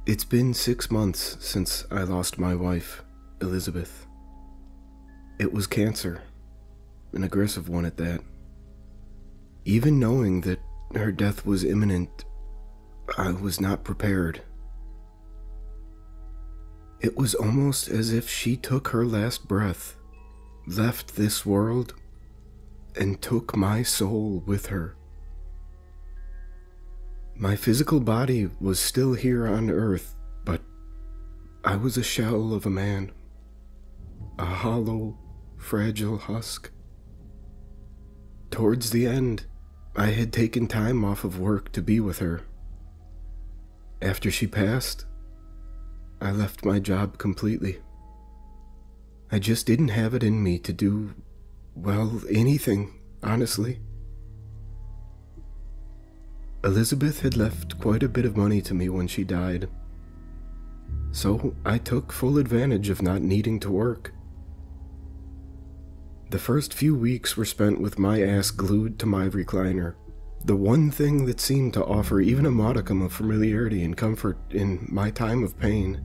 It's been 6 months since I lost my wife, Elizabeth. It was cancer, an aggressive one at that. Even knowing that her death was imminent, I was not prepared. It was almost as if she took her last breath, left this world, and took my soul with her. My physical body was still here on Earth, but I was a shell of a man, a hollow, fragile husk. Towards the end, I had taken time off of work to be with her. After she passed, I left my job completely. I just didn't have it in me to do, well, anything, honestly. Elizabeth had left quite a bit of money to me when she died, so I took full advantage of not needing to work. The first few weeks were spent with my ass glued to my recliner, the one thing that seemed to offer even a modicum of familiarity and comfort in my time of pain.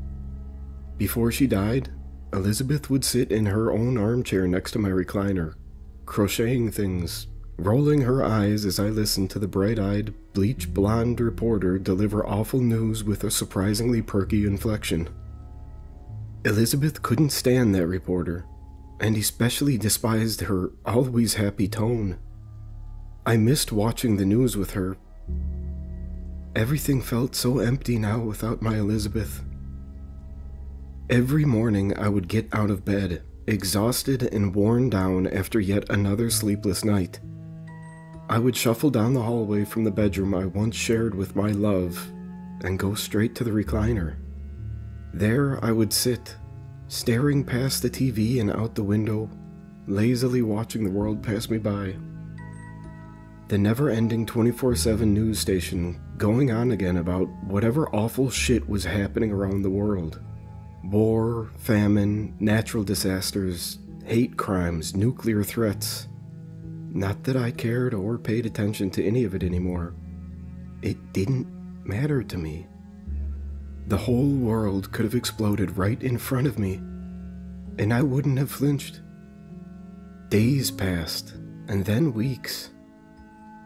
Before she died, Elizabeth would sit in her own armchair next to my recliner, crocheting things, rolling her eyes as I listened to the bright-eyed, bleach-blonde reporter deliver awful news with a surprisingly perky inflection. Elizabeth couldn't stand that reporter, and especially despised her always happy tone. I missed watching the news with her. Everything felt so empty now without my Elizabeth. Every morning I would get out of bed, exhausted and worn down after yet another sleepless night. I would shuffle down the hallway from the bedroom I once shared with my love and go straight to the recliner. There I would sit, staring past the TV and out the window, lazily watching the world pass me by. The never-ending 24/7 news station going on again about whatever awful shit was happening around the world. War, famine, natural disasters, hate crimes, nuclear threats. Not that I cared or paid attention to any of it anymore. It didn't matter to me. The whole world could have exploded right in front of me, and I wouldn't have flinched. Days passed, and then weeks.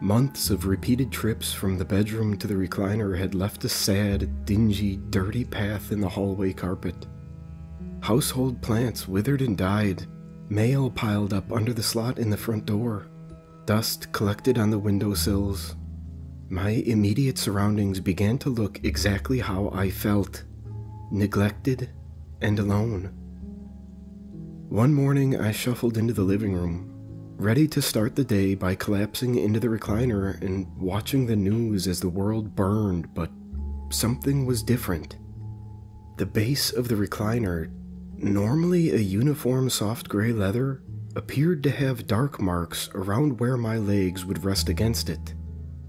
Months of repeated trips from the bedroom to the recliner had left a sad, dingy, dirty path in the hallway carpet. Household plants withered and died, mail piled up under the slot in the front door, dust collected on the windowsills. My immediate surroundings began to look exactly how I felt, neglected and alone. One morning I shuffled into the living room, ready to start the day by collapsing into the recliner and watching the news as the world burned, but something was different. The base of the recliner, normally a uniform soft gray leather, appeared to have dark marks around where my legs would rest against it.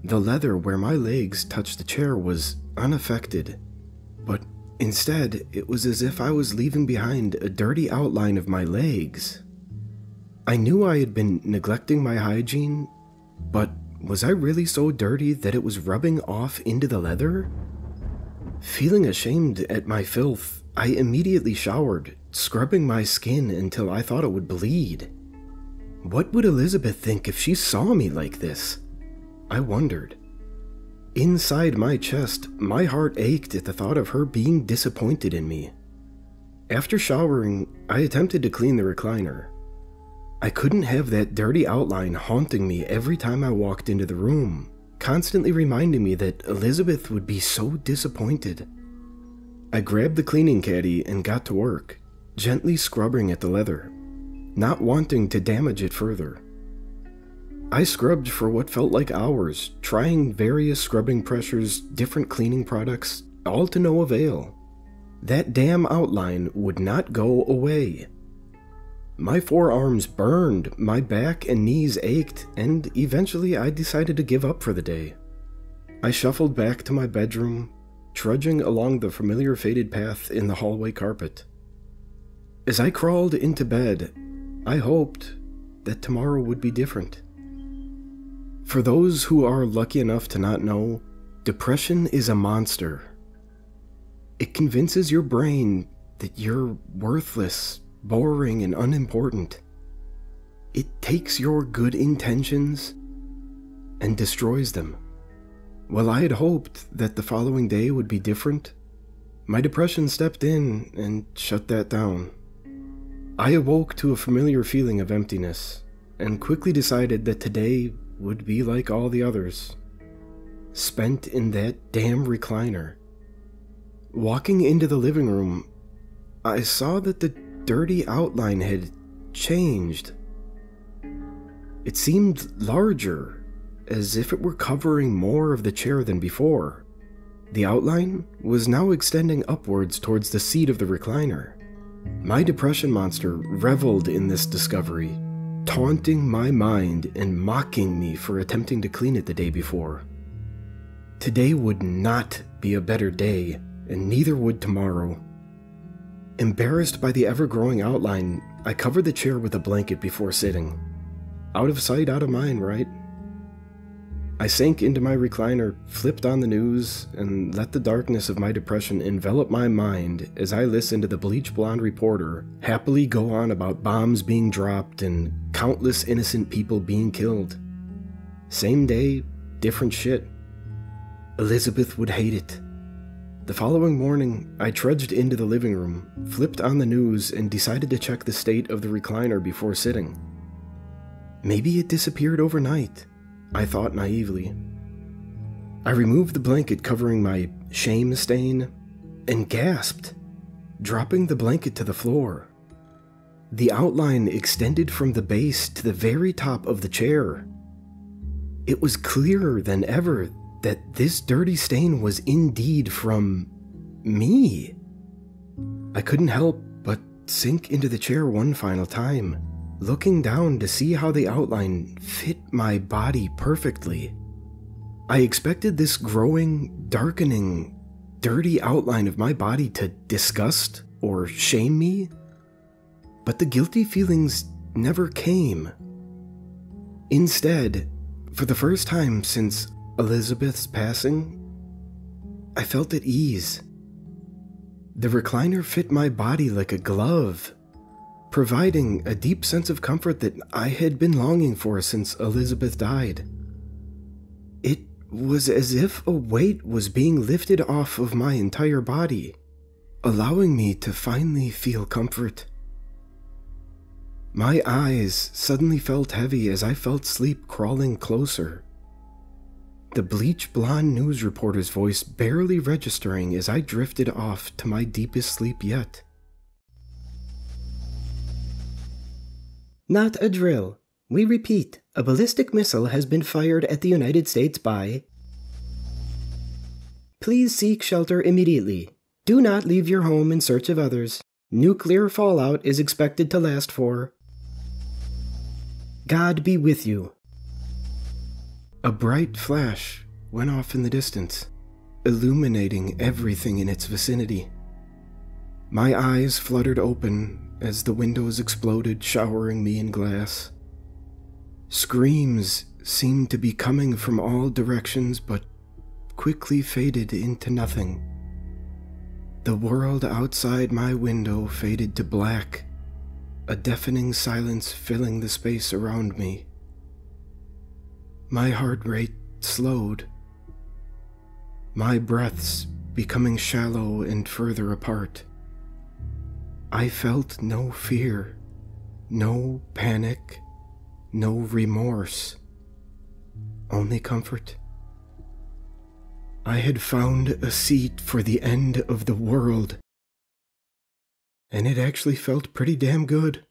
The leather where my legs touched the chair was unaffected, but instead it was as if I was leaving behind a dirty outline of my legs. I knew I had been neglecting my hygiene, but was I really so dirty that it was rubbing off into the leather? Feeling ashamed at my filth, I immediately showered, scrubbing my skin until I thought it would bleed. What would Elizabeth think if she saw me like this? I wondered. Inside my chest, my heart ached at the thought of her being disappointed in me. After showering, I attempted to clean the recliner. I couldn't have that dirty outline haunting me every time I walked into the room, constantly reminding me that Elizabeth would be so disappointed. I grabbed the cleaning caddy and got to work, gently scrubbing at the leather, not wanting to damage it further. I scrubbed for what felt like hours, trying various scrubbing pressures, different cleaning products, all to no avail. That damn outline would not go away. My forearms burned, my back and knees ached, and eventually I decided to give up for the day. I shuffled back to my bedroom, trudging along the familiar faded path in the hallway carpet. As I crawled into bed, I hoped that tomorrow would be different. For those who are lucky enough to not know, depression is a monster. It convinces your brain that you're worthless, boring, and unimportant. It takes your good intentions and destroys them. While I had hoped that the following day would be different, my depression stepped in and shut that down. I awoke to a familiar feeling of emptiness and quickly decided that today would be like all the others, spent in that damn recliner. Walking into the living room, I saw that the dirty outline had changed. It seemed larger, as if it were covering more of the chair than before. The outline was now extending upwards towards the seat of the recliner. My depression monster reveled in this discovery, taunting my mind and mocking me for attempting to clean it the day before. Today would not be a better day, and neither would tomorrow. Embarrassed by the ever-growing outline, I covered the chair with a blanket before sitting. Out of sight, out of mind, right? I sank into my recliner, flipped on the news, and let the darkness of my depression envelop my mind as I listened to the bleach blonde reporter happily go on about bombs being dropped and countless innocent people being killed. Same day, different shit. Elizabeth would hate it. The following morning, I trudged into the living room, flipped on the news, and decided to check the state of the recliner before sitting. Maybe it disappeared overnight, I thought naively. I removed the blanket covering my shame stain and gasped, dropping the blanket to the floor. The outline extended from the base to the very top of the chair. It was clearer than ever that this dirty stain was indeed from me. I couldn't help but sink into the chair one final time, looking down to see how the outline fit my body perfectly. I expected this growing, darkening, dirty outline of my body to disgust or shame me, but the guilty feelings never came. Instead, for the first time since Elizabeth's passing, I felt at ease. The recliner fit my body like a glove, providing a deep sense of comfort that I had been longing for since Elizabeth died. It was as if a weight was being lifted off of my entire body, allowing me to finally feel comfort. My eyes suddenly felt heavy as I felt sleep crawling closer, the bleach blonde news reporter's voice barely registering as I drifted off to my deepest sleep yet. Not a drill. We repeat, a ballistic missile has been fired at the United States by... Please seek shelter immediately. Do not leave your home in search of others. Nuclear fallout is expected to last for... God be with you. A bright flash went off in the distance, illuminating everything in its vicinity. My eyes fluttered open as the windows exploded, showering me in glass. Screams seemed to be coming from all directions, but quickly faded into nothing. The world outside my window faded to black, a deafening silence filling the space around me. My heart rate slowed, my breaths becoming shallow and further apart. I felt no fear, no panic, no remorse, only comfort. I had found a seat for the end of the world, and it actually felt pretty damn good.